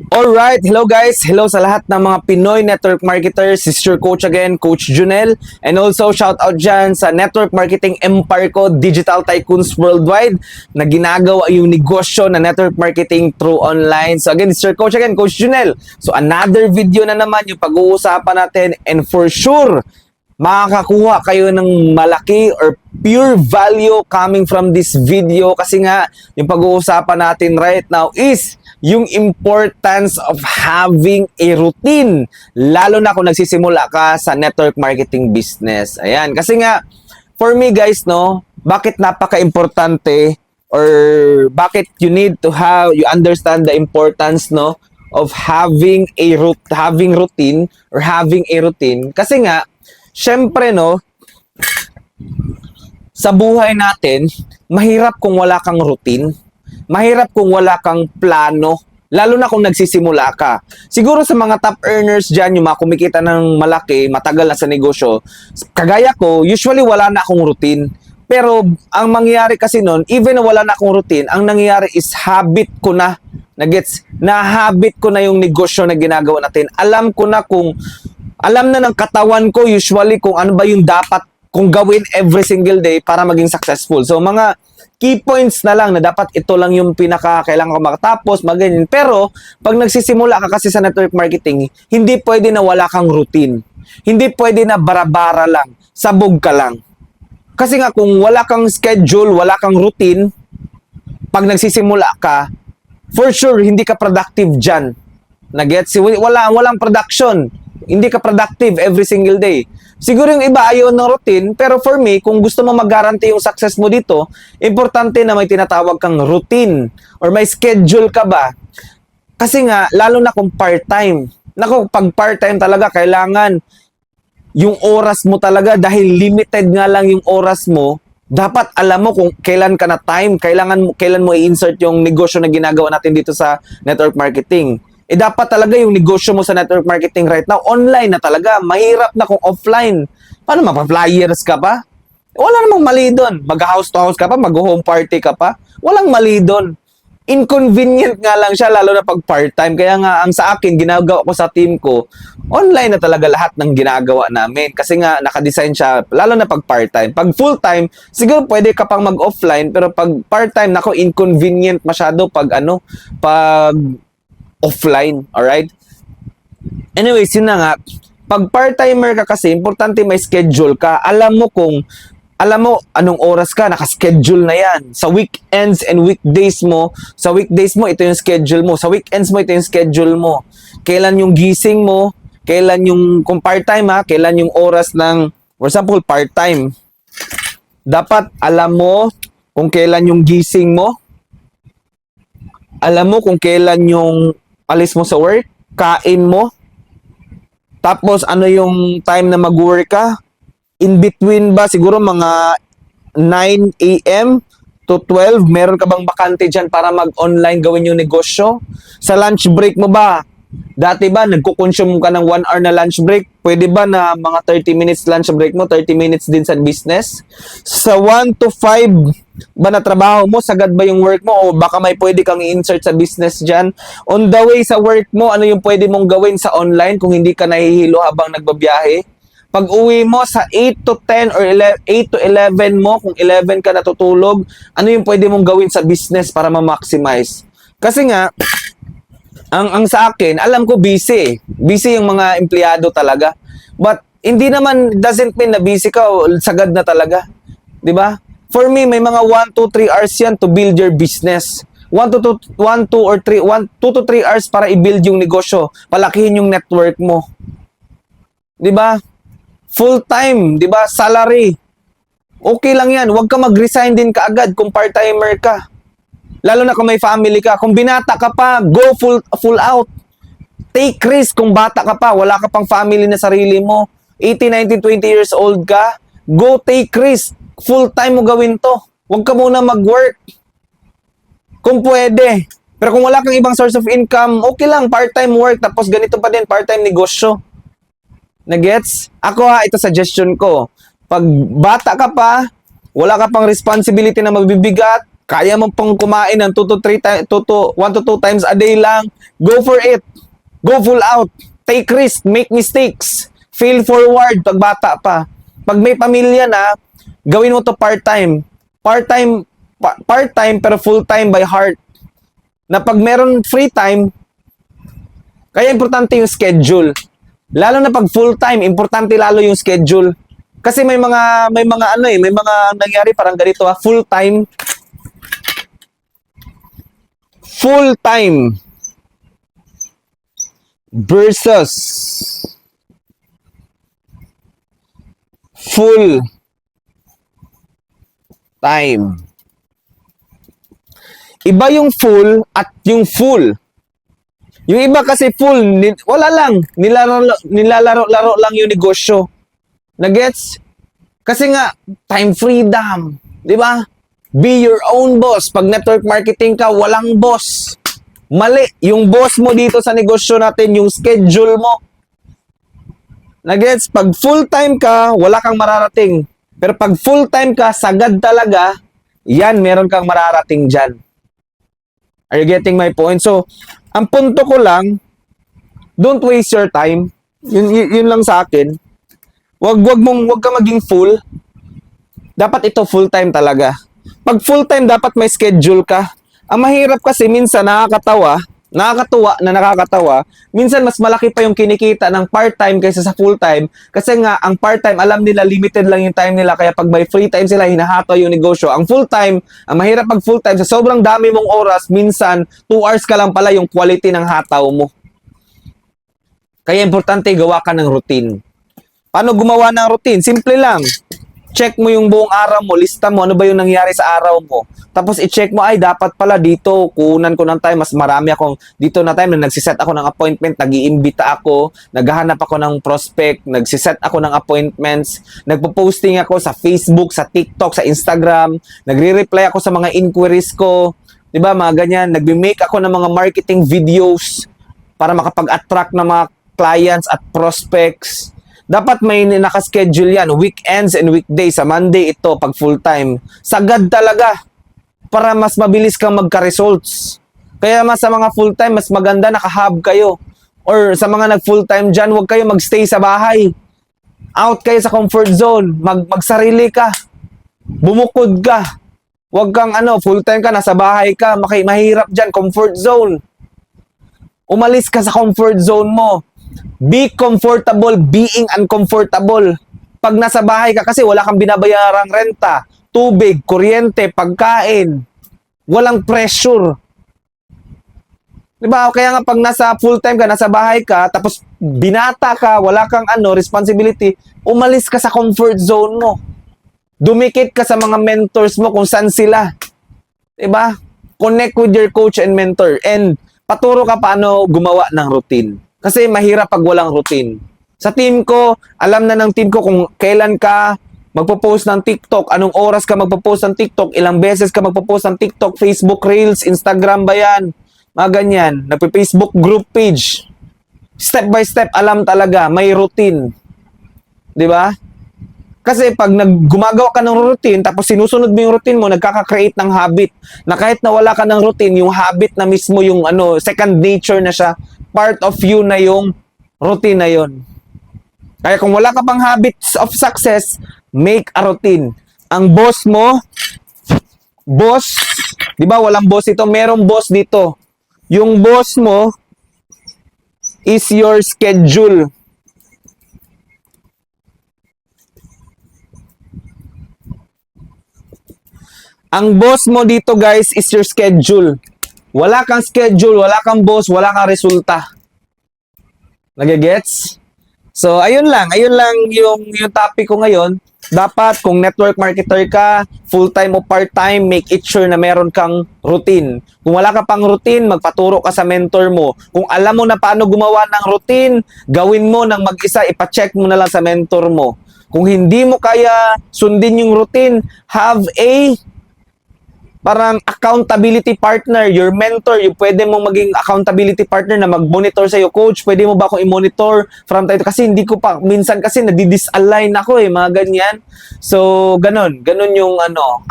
Alright, hello guys. Hello sa lahat ng mga Pinoy network marketers. This is your coach again, Coach Junel. And also shout out dyan sa network marketing empire ko, Digital Tycoons Worldwide, na ginagawa yung negosyo na network marketing through online. So again, this is your coach again, Coach Junel. So another video na naman yung pag-uusapan natin, and for sure, makakakuha kayo ng malaki or pure value coming from this video, kasi nga yung pag-uusapan natin right now is yung importance of having a routine, lalo na kung nagsisimula ka sa network marketing business. Ayan, kasi nga for me guys, no, bakit napaka-importante or bakit you need to have, you understand the importance, no, of having routine or having a routine. Kasi nga syempre, no, sa buhay natin, mahirap kung wala kang routine. Mahirap kung wala kang plano, lalo na kung nagsisimula ka. Siguro sa mga top earners dyan, yung mga kumikita ng malaki, matagal na sa negosyo, kagaya ko, usually wala na akong routine. Pero ang mangyayari kasi nun, even na wala na akong routine, ang nangyayari is habit ko na. Nagets? Na-habit ko na yung negosyo na ginagawa natin. Alam ko na alam na ng katawan ko usually kung ano ba yung dapat kung gawin every single day para maging successful. So mga key points na lang na dapat ito lang yung kailangan ko makatapos, maganyan. Pero pag nagsisimula ka kasi sa network marketing, hindi pwede na wala kang routine. Hindi pwede na bara-bara lang, sabog ka lang. Kasi nga kung wala kang schedule, wala kang routine, pag nagsisimula ka, for sure hindi ka productive dyan. Nagets? Walang production. Hindi ka productive every single day. Siguro yung iba ayaw ng routine, pero for me, kung gusto mo mag-guarantee yung success mo dito, importante na may tinatawag kang routine or may schedule ka ba. Kasi nga, lalo na kung part-time. Naku, pag part-time talaga, kailangan yung oras mo talaga, dahil limited nga lang yung oras mo, dapat alam mo kung kailan ka na time, kailan mo i-insert yung negosyo na ginagawa natin dito sa network marketing. Dapat talaga yung negosyo mo sa network marketing right now, online na talaga. Mahirap na kung offline. Paano, mapa-flyers ka pa? Wala namang mali doon. Mag-house to house ka pa, mag-home party ka pa. Walang mali doon. Inconvenient nga lang siya, lalo na pag part-time. Kaya nga, ang sa akin, ginagawa ko sa team ko, online na talaga lahat ng ginagawa namin. Kasi nga, nakadesign siya, lalo na pag part-time. Pag full-time, siguro pwede ka pang mag-offline, pero pag part-time, nako, inconvenient masyado pag offline, alright? Anyways, yun na nga. Pag part-timer ka kasi, importante may schedule ka. Alam mo anong oras ka, naka-schedule na yan. Sa weekends and weekdays mo, ito yung schedule mo. Sa weekends mo, ito yung schedule mo. Kailan yung gising mo, kung part-time kailan yung oras ng, for example, part-time. Dapat alam mo kung kailan yung gising mo, alam mo kung kailan yung alis mo sa work, kain mo, tapos ano yung time na mag-work ka, in between ba, siguro mga 9 a.m. to 12, meron ka bang bakante dyan para mag-online gawin yung negosyo? Sa lunch break mo ba, dati ba nagko-consume ka ng 1 hour na lunch break? Pwede ba na mga 30 minutes lunch break mo, 30 minutes din sa business? Sa 1 to 5 ba na trabaho mo, sagad ba yung work mo, o baka may pwede kang i-insert sa business dyan? On the way sa work mo, ano yung pwede mong gawin sa online kung hindi ka nahihilo habang nagbabiyahe? Pag uwi mo sa 8 to 10 or 8 to 11 mo, kung 11 ka natutulog, ano yung pwede mong gawin sa business para ma-maximize? Kasi nga, ang sa akin, alam ko busy. Busy yung mga empleyado talaga. But hindi naman, doesn't mean na busy ka o sagad na talaga. 'Di ba? For me, may mga 1 to 3 hours yan to build your business. 2 to 3 hours para i-build yung negosyo. Palakihin yung network mo. 'Di ba? Full time, 'di ba? Salary. Okay lang 'yan. Huwag ka mag-resign din kaagad kung part-timer ka. Lalo na kung may family ka. Kung binata ka pa, go full out. Take risk kung bata ka pa, wala ka pang family na sarili mo. 18, 19, 20 years old ka, go take risk. Full time mo gawin to. Huwag ka muna mag-work. Kung pwede. Pero kung wala kang ibang source of income, okay lang, part-time work, tapos ganito pa din, part-time negosyo. Nagets? Ako ito suggestion ko. Pag bata ka pa, wala ka pang responsibility na mabibigat, kaya mo pang kumain ng 2 to 3 times, 1 to 2 times a day lang, go for it. Go full out. Take risk, make mistakes. Fail forward pag bata pa. Pag may pamilya na, gawin mo to part-time. Part-time pero full-time by heart. Na pag meron free time, kaya importante yung schedule. Lalo na pag full-time, importante lalo yung schedule. Kasi may mga nangyari parang ganito full-time versus full time. Iba yung full at yung full. Yung iba kasi full, wala lang. Nilalaro lang yung negosyo. Nagets? Kasi nga, time freedom. Di ba? Be your own boss. Pag network marketing ka, walang boss. Mali. Yung boss mo dito sa negosyo natin, yung schedule mo. Nagets? Pag full-time ka, wala kang mararating. Pero pag full-time ka, sagad talaga, yan, meron kang mararating dyan. Are you getting my point? So, ang punto ko lang, don't waste your time. Yun lang sa akin. Wag ka maging full. Dapat ito full-time talaga. Pag full-time, dapat may schedule ka. Ang mahirap kasi minsan nakakatuwa, minsan mas malaki pa yung kinikita ng part-time kaysa sa full-time kasi nga ang part-time alam nila limited lang yung time nila kaya pag may free time sila hinahataw yung negosyo. Ang full-time, ang mahirap pag full-time sa sobrang dami mong oras, minsan 2 hours ka lang pala yung quality ng hataw mo. Kaya importante gawa ka ng routine. Paano gumawa ng routine? Simple lang. Check mo yung buong araw mo, lista mo ano ba yung nangyari sa araw mo. Tapos i-check mo, ay dapat pala dito, kunan ko ng time, mas marami akong dito na time na nagsiset ako ng appointment, nag-iimbita ako, naghahanap ako ng prospect, nagsiset ako ng appointments, nagpo-posting ako sa Facebook, sa TikTok, sa Instagram, nagre-reply ako sa mga inquiries ko, 'di ba? Mga ganyan, nagbe-make ako ng mga marketing videos para makapag-attract ng mga clients at prospects. Dapat may nakaschedule yan, weekends and weekdays. Sa Monday ito, pag full-time. Sagad talaga para mas mabilis kang magka-results. Kaya mas sa mga full-time, mas maganda naka-hub kayo. Or sa mga nag-full-time dyan, huwag kayo magstay sa bahay. Out kayo sa comfort zone. Magsarili ka. Bumukod ka. Huwag kang full-time ka, nasa bahay ka. Mahirap dyan, comfort zone. Umalis ka sa comfort zone mo. Be comfortable being uncomfortable. Pag nasa bahay ka kasi wala kang binabayarang renta, tubig, kuryente, pagkain. Walang pressure. Diba? Kaya nga pag nasa full-time ka, nasa bahay ka, tapos binata ka, wala kang responsibility, umalis ka sa comfort zone mo. Dumikit ka sa mga mentors mo kung saan sila. Diba? Connect with your coach and mentor. And paturo ka paano gumawa ng routine. Kasi mahirap pag walang routine. Sa team ko, alam na ng team ko kung kailan ka magpo-post ng TikTok, anong oras ka magpo-post ng TikTok, ilang beses ka magpo-post ng TikTok, Facebook Reels, Instagram ba yan? Mga ganyan. Nagpe-Facebook group page. Step by step, alam talaga, may routine. 'Di ba? Kasi pag gumagawa ka ng routine, tapos sinusunod mo yung routine mo, nagkaka-create ng habit. Na kahit na wala ka ng routine, yung habit na mismo yung second nature na siya, part of you na yung routine na yon. Kaya kung wala ka pang habits of success, make a routine. Ang boss mo, di ba walang boss ito? Merong boss dito. Yung boss mo is your schedule. Ang boss mo dito guys is your schedule. Wala kang schedule, wala kang boss, wala kang resulta. Nagigets? So, ayun lang yung topic ko ngayon. Dapat kung network marketer ka, full-time o part-time, make it sure na meron kang routine. Kung wala ka pang routine, magpaturo ka sa mentor mo. Kung alam mo na paano gumawa ng routine, gawin mo ng mag-isa, ipa-check mo na lang sa mentor mo. Kung hindi mo kaya sundin yung routine, have a parang accountability partner, your mentor, yung pwede mong maging accountability partner na mag-monitor sa'yo, coach, pwede mo ba akong i-monitor from time to, kasi hindi ko pa, minsan kasi nadi-disalign ako mga ganyan. So, ganun yung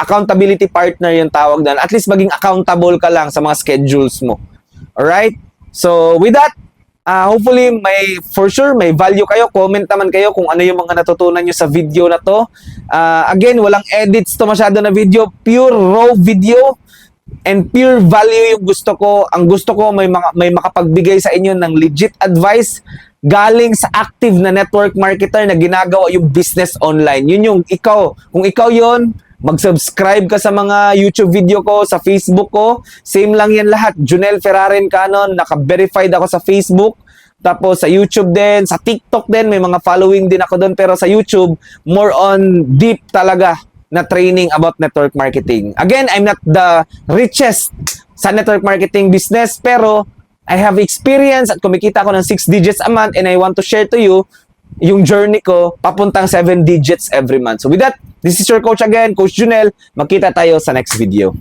accountability partner yung tawag doon. At least maging accountable ka lang sa mga schedules mo. Alright? So, with that, hopefully, for sure, may value kayo. Comment naman kayo kung ano yung mga natutunan nyo sa video na to. Again, walang edits to masyado na video. Pure raw video and pure value yung gusto ko. Ang gusto ko, may makapagbigay sa inyo ng legit advice galing sa active na network marketer na ginagawa yung business online. Yun yung ikaw. Kung ikaw yun, mag-subscribe ka sa mga YouTube video ko, sa Facebook ko. Same lang yan lahat. Junel Ferraren Canon. Naka-verified ako sa Facebook. Tapos sa YouTube din. Sa TikTok din. May mga following din ako doon. Pero sa YouTube, more on deep talaga na training about network marketing. Again, I'm not the richest sa network marketing business. Pero I have experience at kumikita ako ng 6 digits a month and I want to share to you yung journey ko papuntang 7 digits every month. So with that, this is your coach again, Coach Junel. Magkita tayo sa next video.